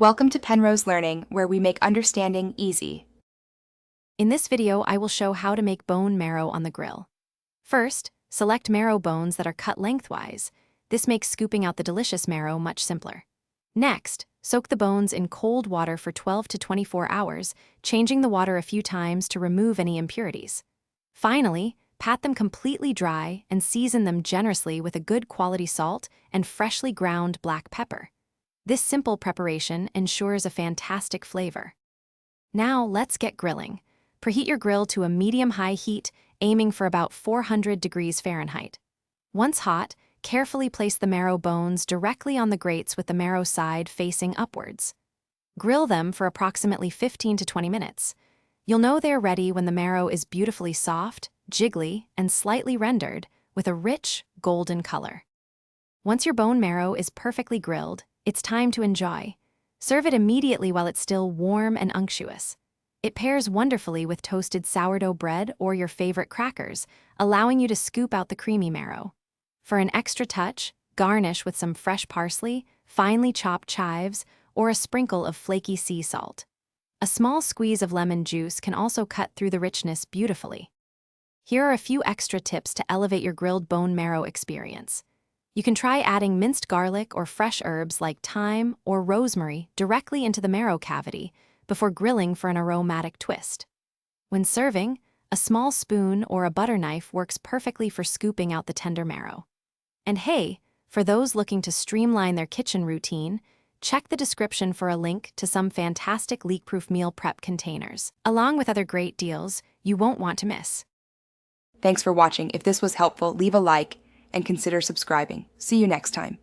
Welcome to Penrose Learning, where we make understanding easy. In this video, I will show how to make bone marrow on the grill. First, select marrow bones that are cut lengthwise. This makes scooping out the delicious marrow much simpler. Next, soak the bones in cold water for 12 to 24 hours, changing the water a few times to remove any impurities. Finally, pat them completely dry and season them generously with a good quality salt and freshly ground black pepper. This simple preparation ensures a fantastic flavor. Now let's get grilling. Preheat your grill to a medium-high heat, aiming for about 400 degrees Fahrenheit. Once hot, carefully place the marrow bones directly on the grates with the marrow side facing upwards. Grill them for approximately 15 to 20 minutes. You'll know they're ready when the marrow is beautifully soft, jiggly, and slightly rendered with a rich, golden color. Once your bone marrow is perfectly grilled, it's time to enjoy. Serve it immediately while it's still warm and unctuous. It pairs wonderfully with toasted sourdough bread or your favorite crackers, allowing you to scoop out the creamy marrow. For an extra touch, garnish with some fresh parsley, finely chopped chives, or a sprinkle of flaky sea salt. A small squeeze of lemon juice can also cut through the richness beautifully. Here are a few extra tips to elevate your grilled bone marrow experience. You can try adding minced garlic or fresh herbs like thyme or rosemary directly into the marrow cavity before grilling for an aromatic twist. When serving, a small spoon or a butter knife works perfectly for scooping out the tender marrow. And hey, for those looking to streamline their kitchen routine, check the description for a link to some fantastic leak-proof meal prep containers, along with other great deals you won't want to miss. Thanks for watching. If this was helpful, leave a like and consider subscribing. See you next time.